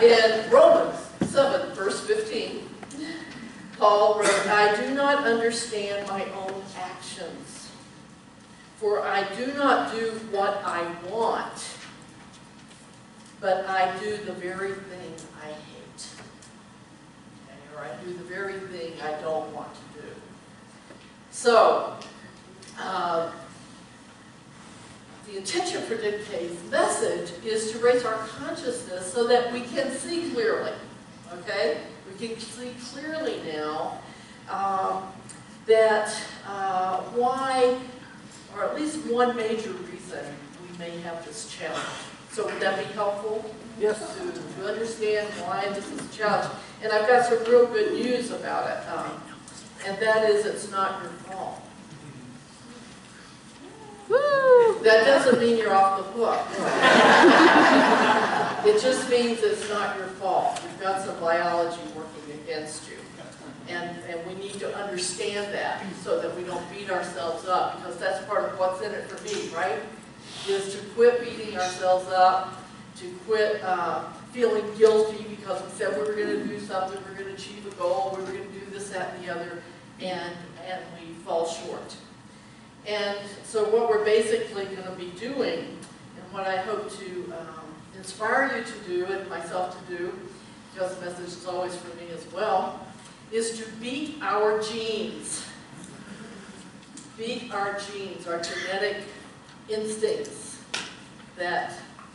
In Romans 7, verse 15, Paul wrote, I do not understand my own actions, for I do not do what I want, but I do the very thing I hate. Okay, or I do the very thing I don't want to do. So, the intention for Dick's message is to raise our consciousness so that we can see clearly. Okay? We can see clearly now that why, or at least one major reason we may have this challenge. So would that be helpful? Yes. To understand why this is a challenge. And I've got some real good news about it. And that is, it's not your fault. Woo! That doesn't mean you're off the hook. It just means it's not your fault. You've got some biology working against you. And we need to understand that so that we don't beat ourselves up, because that's part of what's in it for me, right? Is to quit beating ourselves up, to quit feeling guilty because we said we were going to do something, we were going to achieve a goal, we were going to do this, that, and the other, and we fall short. And so what we're basically going to be doing, and what I hope to inspire you to do, and myself to do, because the message is always for me as well, is to beat our genes. Beat our genes, our genetic instincts that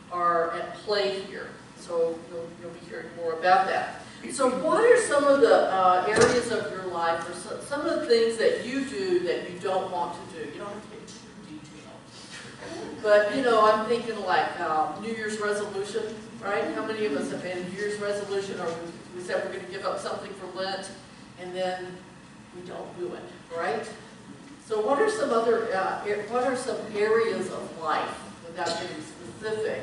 are at play here. So you'll be hearing more about that. So what are some of the areas of your life, or some of the things that you do that you don't want to do? You don't have to get too detailed. But, you know, I'm thinking like New Year's resolution, right? How many of us have made a New Year's resolution, or we said we're going to give up something for Lent, and then we don't do it, right? So what are some other, what are some areas of life, without getting specific,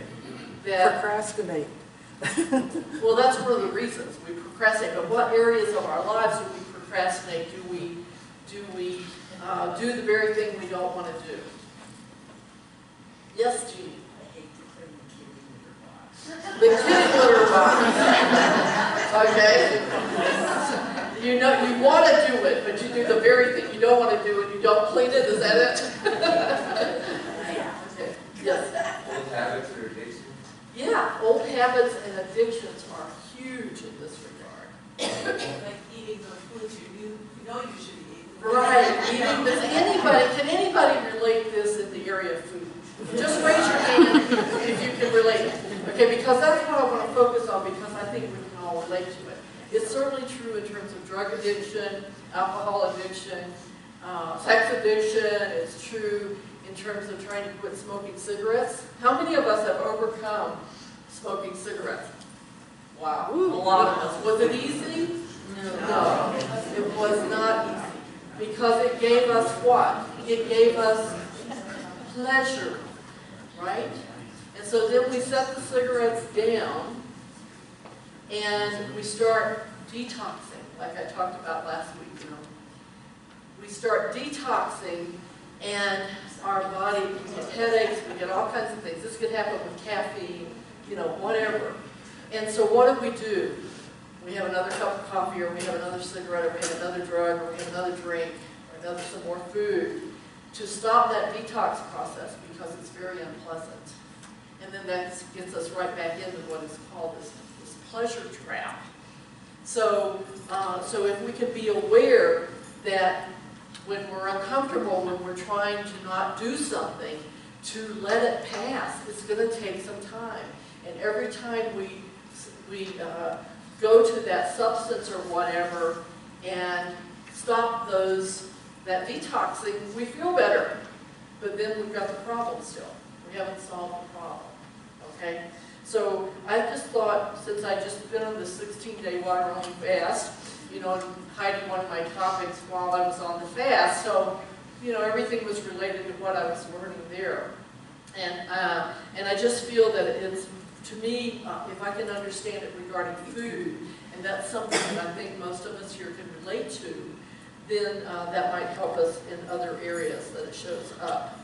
that... Procrastinate. Well, that's one of the reasons we procrastinate. But what areas of our lives do we procrastinate? Do we do the very thing we don't want to do? Yes, Jeannie? I hate to clean the kitty litter box. The kitty litter box. Okay. You know, you want to do it, but you do the very thing you don't want to do, and you don't clean it. Is that it? Okay. Yes. Old habits or addictions? Yeah, old habits and addictions are huge in this regard. Like eating the food you know you should eat. Right, eating. Can anybody relate this in the area of food? Just raise your hand if you can relate it. Okay, because that's what I want to focus on, because I think we can all relate to it. It's certainly true in terms of drug addiction, alcohol addiction, sex addiction. It's true in terms of trying to quit smoking cigarettes. How many of us have overcome smoking cigarettes? Wow, a lot of us. Was it easy? No, it was not easy. Because it gave us what? It gave us pleasure, right? And so then we set the cigarettes down and we start detoxing, like I talked about last week, you know. We start detoxing and our body, we get headaches, we get all kinds of things. This could happen with caffeine, you know, whatever. And so what do? We have another cup of coffee, or we have another cigarette, or we have another drug, or we have another drink, or some more food to stop that detox process, because it's very unpleasant. And then that gets us right back into what is called this pleasure trap. So, so if we can be aware that when we're uncomfortable, when we're trying to not do something, to let it pass, it's going to take some time. And every time we go to that substance or whatever and stop that detoxing, we feel better. But then we've got the problem still. We haven't solved the problem. Okay? So I just thought, since I just been on this 16-day water-only fast, you know, hiding one of my topics while I was on the fast, so, you know, everything was related to what I was learning there. And I just feel that it's, to me, if I can understand it regarding food, and that's something that I think most of us here can relate to, then that might help us in other areas that it shows up.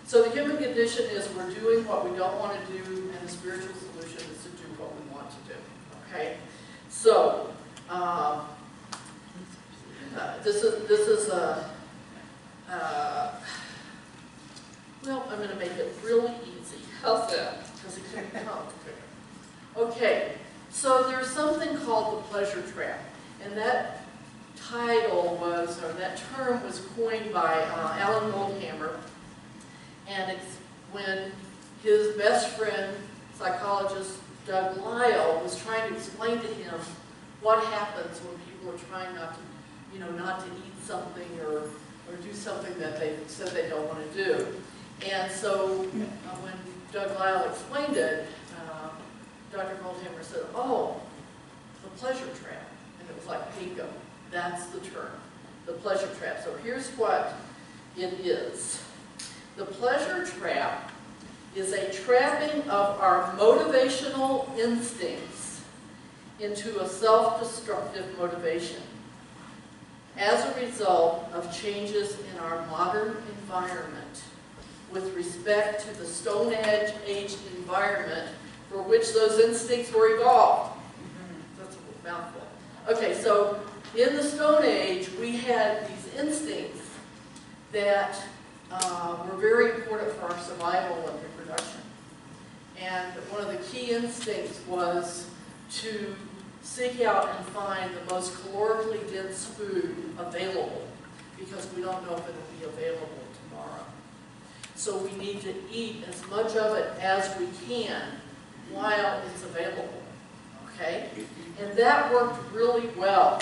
So the human condition is we're doing what we don't want to do, and the spiritual solution is to do what we want something called the pleasure trap. And that title was, or that term was coined by Alan Goldhammer. And it's when his best friend, psychologist Doug Lyle, was trying to explain to him what happens when people are trying not to, not to eat something or do something that they said they don't want to do. And so when Doug Lyle explained it, Dr. Goldhammer said, oh, the pleasure trap. And it was like, bingo, that's the term, the pleasure trap. So here's what it is. The pleasure trap is a trapping of our motivational instincts into a self-destructive motivation as a result of changes in our modern environment with respect to the Stone Age environment for which those instincts were evolved. That's a mouthful. Okay, so in the Stone Age, we had these instincts that were very important for our survival and reproduction. And one of the key instincts was to seek out and find the most calorically dense food available, because we don't know if it will be available tomorrow. So we need to eat as much of it as we can while it's available, okay? And that worked really well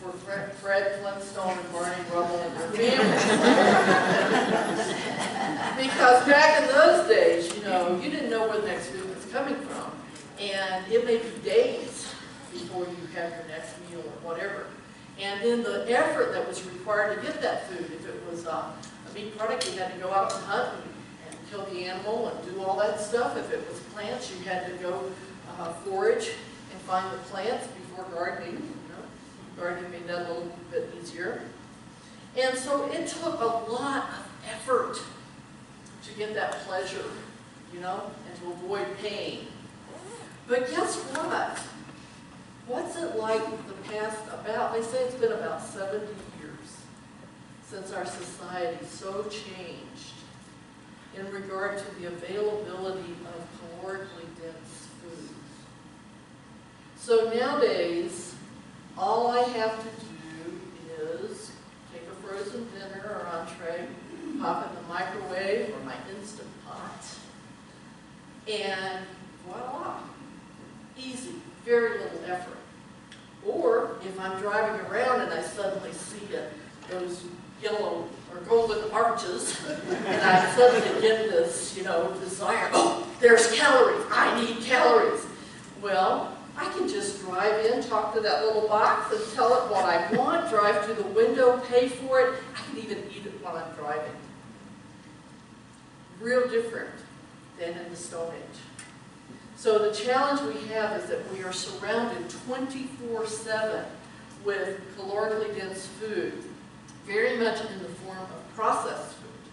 for Fred Flintstone and Barney Rubble and their families. Because back in those days, you didn't know where the next food was coming from. And it may be days before you have your next meal or whatever. And then the effort that was required to get that food, if it was a meat product, you had to go out and hunt and kill the animal and do all that stuff. If it was plants, you had to go forage and find the plants before gardening. Gardening made that a little bit easier. And so it took a lot of effort to get that pleasure, and to avoid pain. But guess what? What's it like the past they say it's been about 70 years since our society so changed in regard to the availability of calorically dense foods. So nowadays, all I have to do is take a frozen dinner or entree, pop in the microwave or my Instant Pot, and voila. Easy, very little effort. Or if I'm driving around and I suddenly see those yellow or golden arches, and I suddenly get this, desire, oh, there's calories, I need calories. Well, I can just drive in, talk to that little box and tell it what I want, drive to the window, pay for it. I can even eat it while I'm driving. Real different than in the Stone Age. So the challenge we have is that we are surrounded 24/7 with calorically dense food, very much in the form of processed food,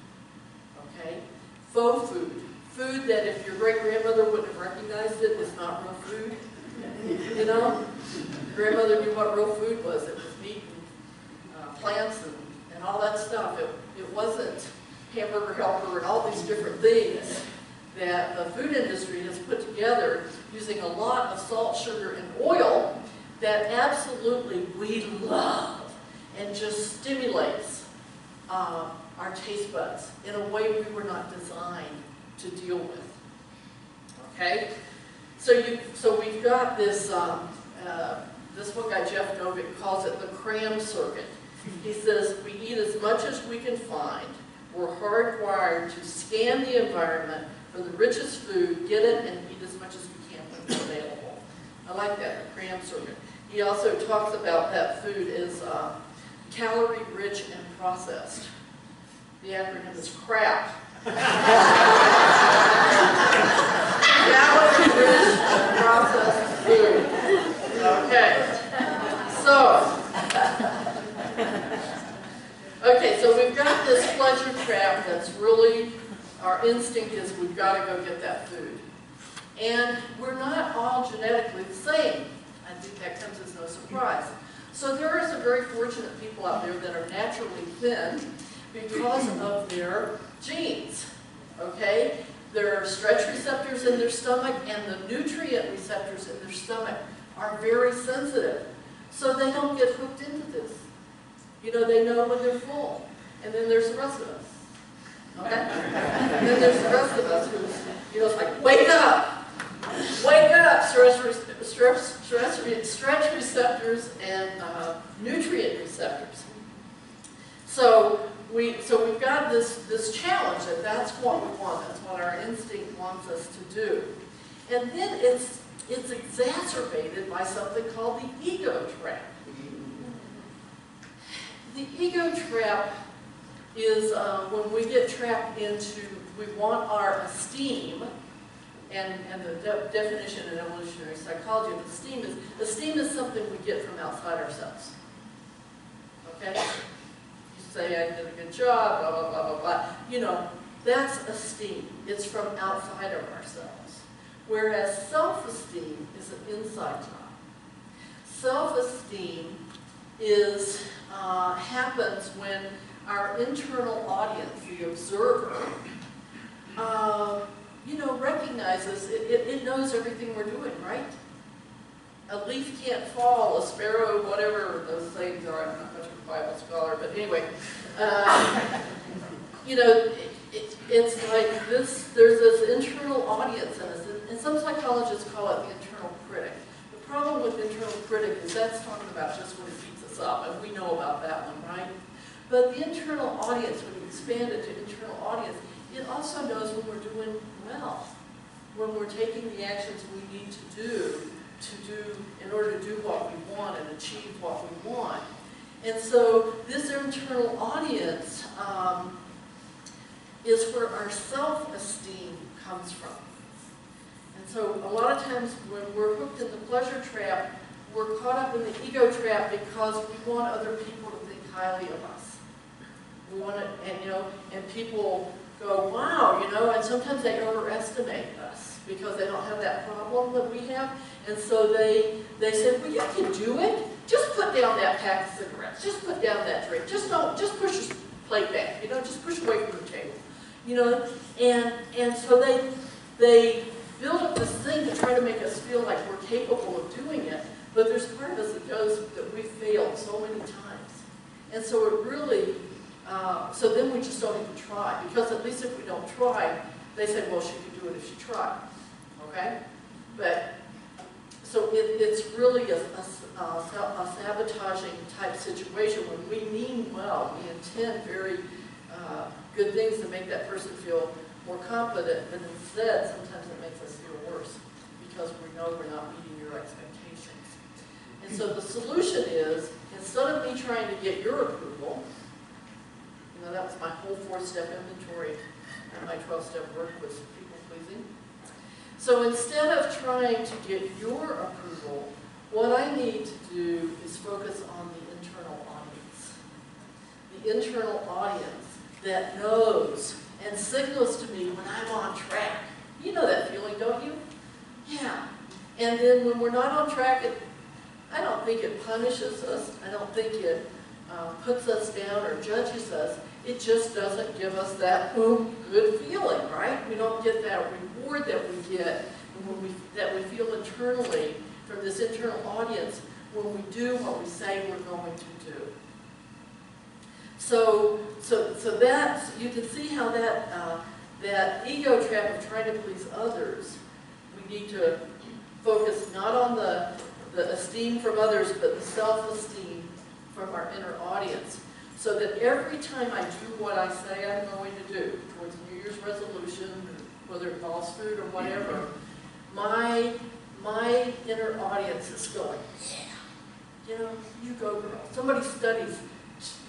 okay? Faux food, food that if your great-grandmother wouldn't have recognized it is not real food, Grandmother knew what real food was. It was meat and plants and all that stuff. It wasn't hamburger helper and all these different things that the food industry has put together using a lot of salt, sugar, and oil that absolutely we love and just stimulates our taste buds in a way we were not designed to deal with. Okay? So we've got this, this one guy, Jeff Novick, calls it the cram circuit. He says, we eat as much as we can find. We're hardwired to scan the environment for the richest food, get it, and eat as much as we can when it's available. I like that, the cram circuit. He also talks about that food as calorie-rich and processed. The acronym is CRAP. Calorie-rich and processed food. Okay. So we've got this pleasure trap that's really, our instinct is we've got to go get that food. And we're not all genetically the same. I think that comes as no surprise. So there are some very fortunate people out there that are naturally thin because of their genes, okay? There are stretch receptors in their stomach and the nutrient receptors in their stomach are very sensitive. So they don't get hooked into this. You know, they know when they're full. And then there's the rest of us. Okay? And then there's the rest of us who's, you know, it's like, wake up! Wake up! Stretch receptors and nutrient receptors. So we've got this challenge that that's what we want. That's what our instinct wants us to do. And then it's exacerbated by something called the ego trap. The ego trap is when we get trapped into, we want our esteem, and the definition in evolutionary psychology of esteem is something we get from outside ourselves. Okay? You say, I did a good job, blah, blah, blah, blah, blah. You know, that's esteem. It's from outside of ourselves. Whereas self-esteem is an inside job. Self-esteem is happens when our internal audience, the observer, you know, recognizes, it knows everything we're doing, right? A leaf can't fall, a sparrow, whatever those things are. I'm not much of a Bible scholar, but anyway. You know, it's like this, there's this internal audience, and some psychologists call it the internal critic. The problem with internal critic is that's talking about just when it beats us up, and we know about that one, right? But the internal audience, when you expand it to internal audience, it also knows when we're doing well, when we're taking the actions we need to do in order to do what we want and achieve what we want. And so this internal audience is where our self-esteem comes from. And so a lot of times when we're hooked in the pleasure trap, we're caught up in the ego trap because we want other people to think highly of us. We want it, and you know, and people go, wow, you know, and sometimes they overestimate us because they don't have that problem that we have. And so they say, well, you can do it. Just put down that pack of cigarettes. Just put down that drink. Just push your plate back. You know, just push away from the table. You know, and so they build up this thing to try to make us feel like we're capable of doing it. But there's part of us that goes that we failed so many times. And so it really, so then we just don't even try. Because at least if we don't try, they say, well, she could do it if she tried. Okay? But, so it's really a sabotaging type situation when we mean well, we intend very good things to make that person feel more confident, but instead sometimes it makes us feel worse because we know we're not meeting your expectations. And so the solution is, instead of me trying to get your approval, you know, that was my whole 4-step inventory and my 12-step work was people pleasing. So instead of trying to get your approval, what I need to do is focus on the internal audience. The internal audience that knows and signals to me when I'm on track. You know that feeling, don't you? Yeah. And then when we're not on track, I don't think it punishes us. I don't think it puts us down or judges us. It just doesn't give us that good feeling, right? We don't get that reward that we get that we feel internally from this internal audience when we do what we say we're going to do. So that's, you can see how that ego trap of trying to please others, we need to focus not on the esteem from others, but the self-esteem from our inner audience. So that every time I do what I say I'm going to do, towards New Year's resolution, whether it involves food or whatever, my inner audience is going, yeah, you know, you go girl. Somebody studies,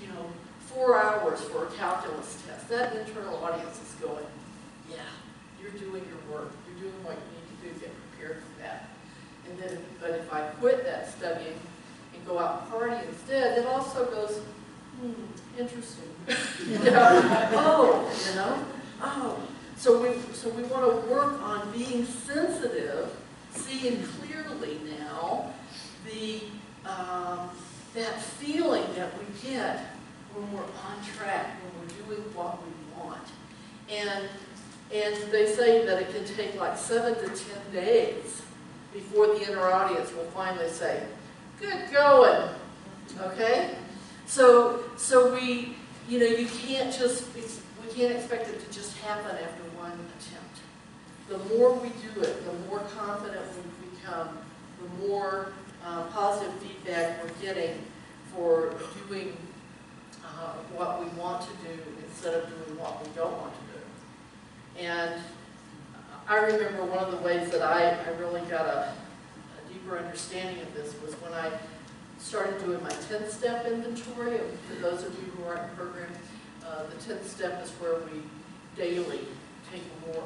you know, 4 hours for a calculus test. That internal audience is going, yeah, you're doing your work. You're doing what you need to do to get prepared for that. And then, but if I quit that studying and go out and party instead, it also goes, interesting. You know? Oh, you know? Oh. So we want to work on being sensitive, seeing clearly now that feeling that we get when we're on track, when we're doing what we want. And they say that it can take like 7 to 10 days before the inner audience will finally say, good going, okay? So we, you can't just, we can't expect it to just happen after one attempt. The more we do it, the more confident we become, the more positive feedback we're getting for doing what we want to do instead of doing what we don't want to do. And I remember one of the ways that I really got a deeper understanding of this was when I started doing my 10th step inventory. And for those of you who aren't in the program, the 10th step is where we daily take a more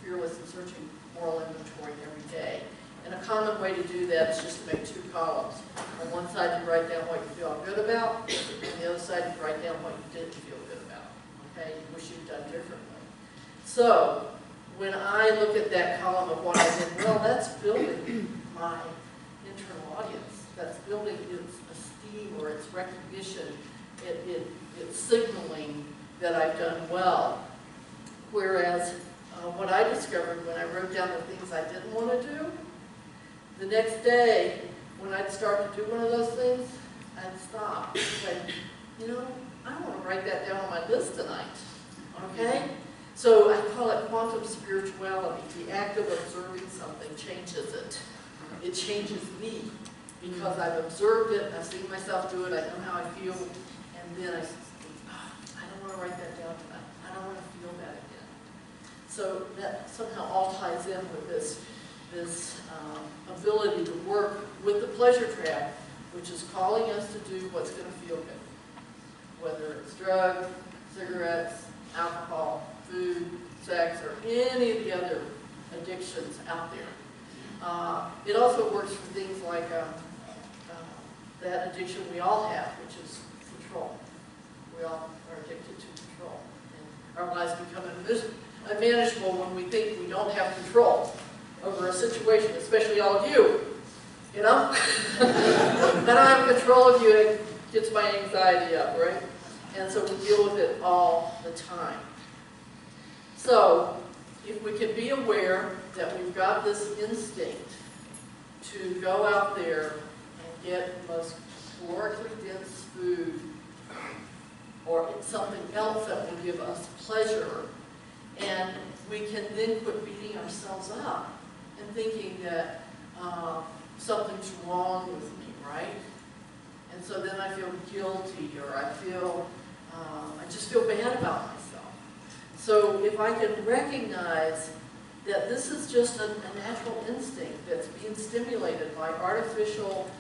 fearless and searching moral inventory every day. And a common way to do that is just to make 2 columns. On one side, you write down what you feel good about, and the other side, you write down what you didn't feel good about. Okay, you wish you'd done differently. So when I look at that column of what I did well, that's building my internal audience. That's building its esteem or its recognition. It's signaling that I've done well. Whereas what I discovered when I wrote down the things I didn't want to do, the next day, when I'd start to do one of those things, I'd stop and say, I don't want to write that down on my list tonight, okay? So I call it quantum spirituality. The act of observing something changes it. It changes me because I've observed it, I've seen myself do it, I know how I feel, and then I think, I don't want to write that down tonight. I don't want to feel that again. So that somehow all ties in with this ability to work with the pleasure trap, which is calling us to do what's going to feel good. Whether it's drugs, cigarettes, alcohol, food, sex, or any of the other addictions out there. It also works for things like that addiction we all have, which is control. We all are addicted to control. And our lives become unmanageable when we think we don't have control over a situation, especially all of you. If I don't have control of you, it gets my anxiety up, right? And so we deal with it all the time. So if we can be aware that we've got this instinct to go out there and get the most calorically dense food or something else that will give us pleasure, and we can then quit beating ourselves up and thinking that something's wrong with me, right? And so then I feel guilty, or I just feel bad about myself. So if I can recognize that this is just a natural instinct that's being stimulated by artificial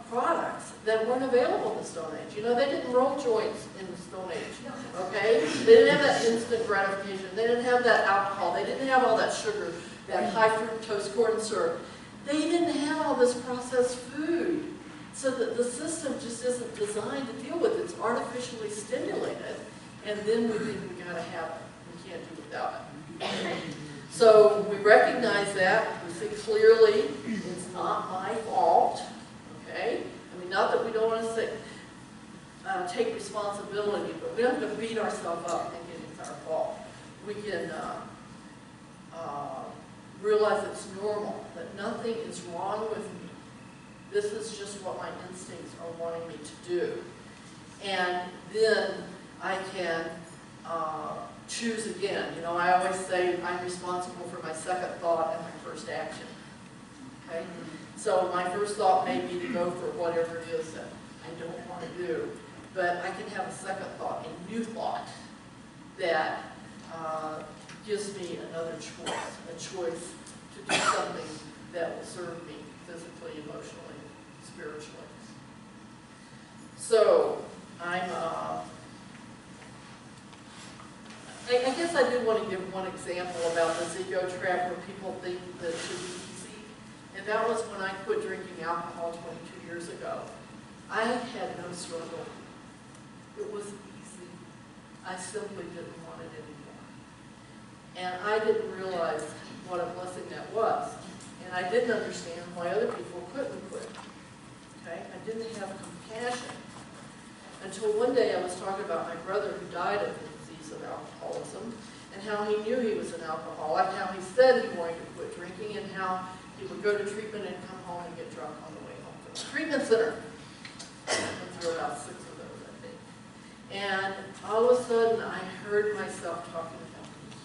products that weren't available in the Stone Age. They didn't roll joints in the Stone Age, okay? They didn't have that instant gratification. They didn't have that alcohol. They didn't have all that sugar, that high fructose corn syrup. They didn't have all this processed food. So that the system just isn't designed to deal with it. It's artificially stimulated, and then we think we gotta have it. We can't do without it. So we recognize that. We see clearly it's not my fault. Okay? I mean, not that we don't want to say, take responsibility, but we don't have to beat ourselves up thinking it's our fault. We can realize it's normal, that nothing is wrong with me. This is just what my instincts are wanting me to do. And then I can choose again. I always say I'm responsible for my second thought and my first action. Okay? So my first thought may be to go for whatever it is that I don't want to do. But I can have a second thought, a new thought, that gives me another choice, a choice to do something that will serve me physically, emotionally, spiritually. So I guess I do want to give one example about this ego trap where people think that it should be easy. And that was when I quit drinking alcohol 22 years ago. I had no struggle. It was easy. I simply didn't want it anymore. And I didn't realize what a blessing that was. And I didn't understand why other people couldn't quit. Okay? I didn't have compassion. Until one day I was talking about my brother who died of the disease of alcoholism. and how he knew he was an alcoholic, how he said he wanted to quit drinking, and how he would go to treatment and come home and get drunk on the way home from the treatment center. There were about 6 of those, I think. And all of a sudden, I heard myself talking about me.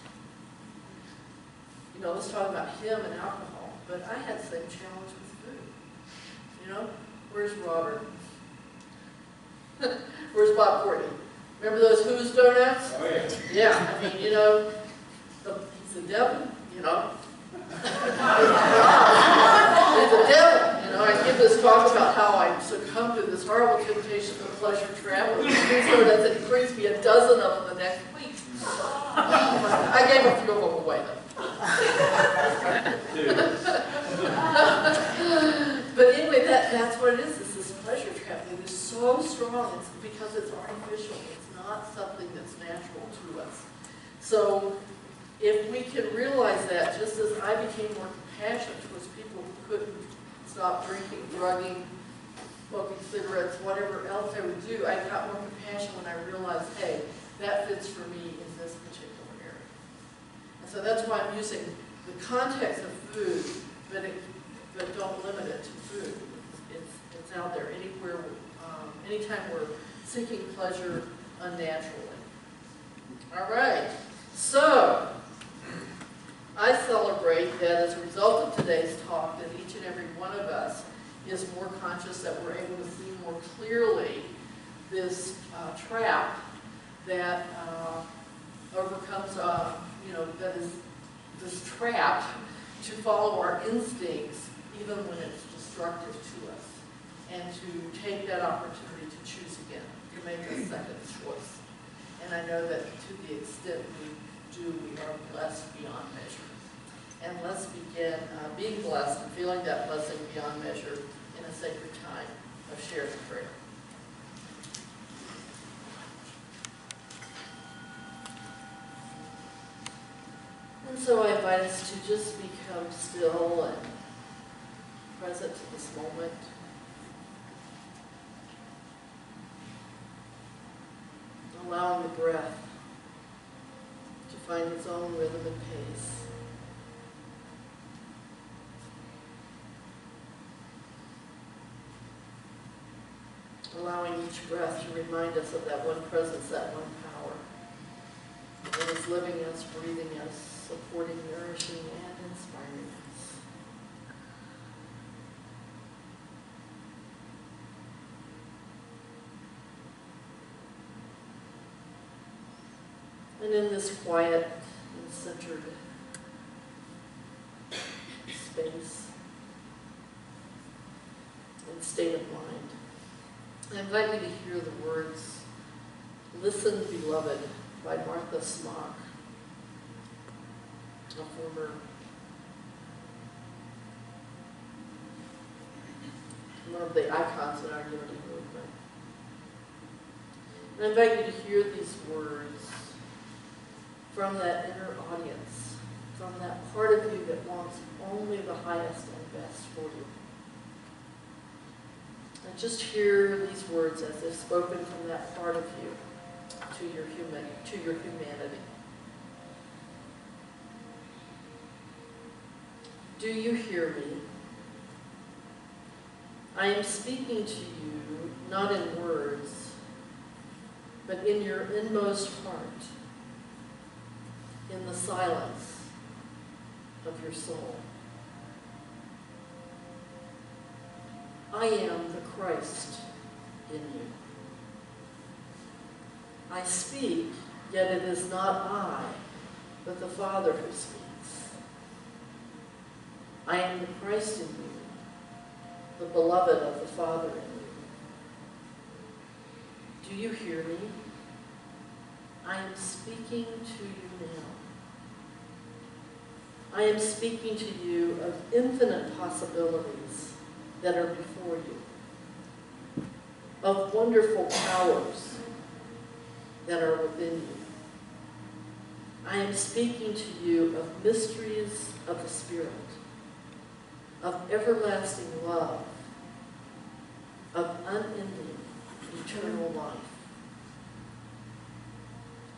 You know, I was talking about him and alcohol, but I had the same challenge with food. You know, where's Robert? Where's Bob Courtney? Remember those Who's donuts? Oh, yeah. Yeah, I mean, you know, he's the devil, you know. He's the devil, you know. I give this talk about how I succumbed to this horrible temptation of pleasure trap with Who's donuts, and he brings me a dozen of them the next week. I gave a few of them away, though. But anyway, that's what it is. It's this pleasure trap thing. It's so strong. It's because it's artificial. It's not something that's natural to us. So if we can realize that, just as I became more compassionate towards people who couldn't stop drinking, drugging, smoking cigarettes, whatever else they would do, I got more compassion when I realized, hey, that fits for me in this particular area. And so that's why I'm using the context of food, but don't limit it to food. It's out there anywhere, anytime we're seeking pleasure unnaturally. All right, so I celebrate that as a result of today's talk, that each and every one of us is more conscious, that we're able to see more clearly this trap that overcomes, you know, that is this trap to follow our instincts even when it's destructive to us, and to take that opportunity to choose again, to make a second choice. And I know that to the extent we do, we are blessed beyond measure. And let's begin being blessed and feeling that blessing beyond measure in a sacred time of shared prayer. And so I invite us to just become still and present to this moment. Allowing the breath to find its own rhythm and pace. Allowing each breath to remind us of that one presence, that one power that is living us, breathing us, supporting, nourishing, and inspiring us. And in this quiet and centered space and state of mind, I invite you to hear the words, "Listen, Beloved," by Martha Smock, a former one of the icons in our unity movement. And I invite you to hear these words from that inner audience, from that part of you that wants only the highest and best for you. And just hear these words as they're spoken from that part of you to your humanity. Do you hear me? I am speaking to you not in words, but in your inmost heart, in the silence of your soul. I am the Christ in you. I speak, yet it is not I, but the Father who speaks. I am the Christ in you, the beloved of the Father in you. Do you hear me? I am speaking to you now. I am speaking to you of infinite possibilities that are before you, of wonderful powers that are within you. I am speaking to you of mysteries of the Spirit, of everlasting love, of unending eternal life.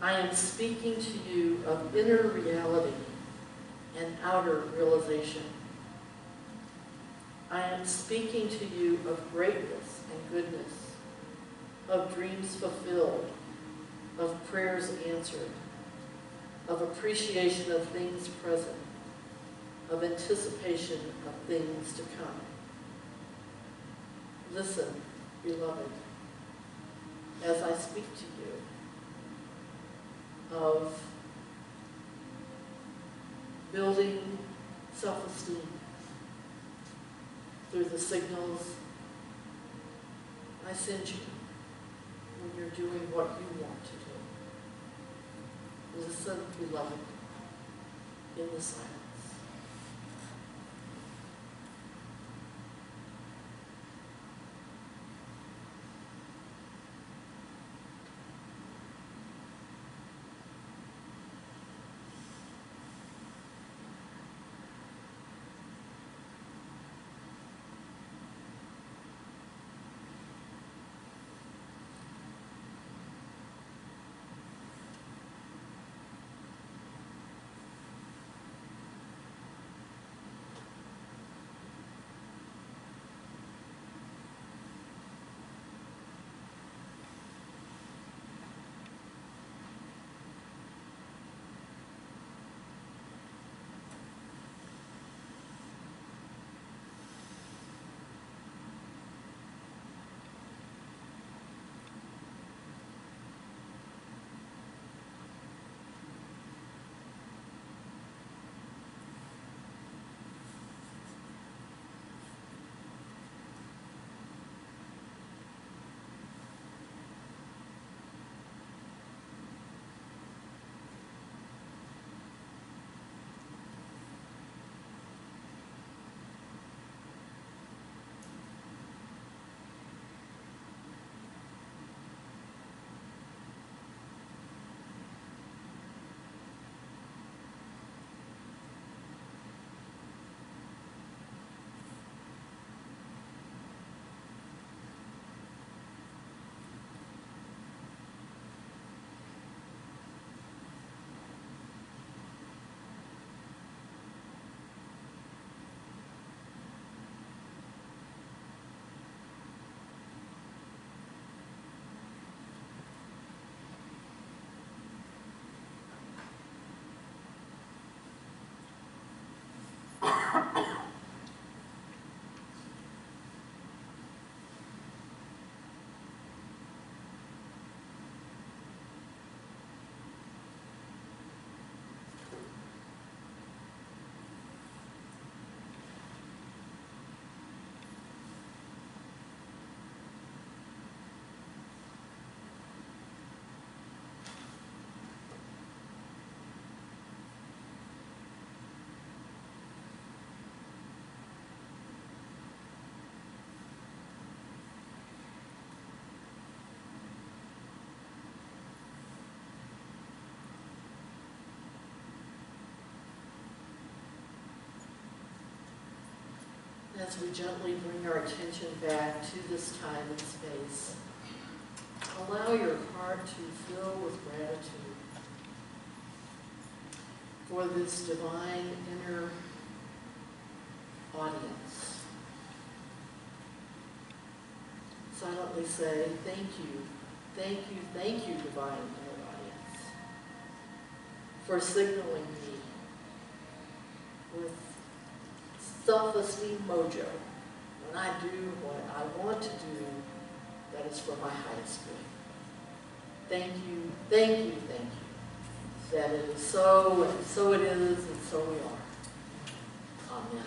I am speaking to you of inner reality and outer realization. I am speaking to you of greatness and goodness, of dreams fulfilled, of prayers answered, of appreciation of things present, of anticipation of things to come. Listen, beloved, as I speak to you of building self-esteem through the signals I send you when you're doing what you want to do. Listen, beloved, in the silence. As we gently bring our attention back to this time and space, allow your heart to fill with gratitude for this divine inner audience. Silently say, thank you, thank you, thank you, divine inner audience, for signaling me with self-esteem mojo when I do what I want to do that is for my highest good. Thank you, thank you, thank you. That it is so, and so it is, and so we are. Amen.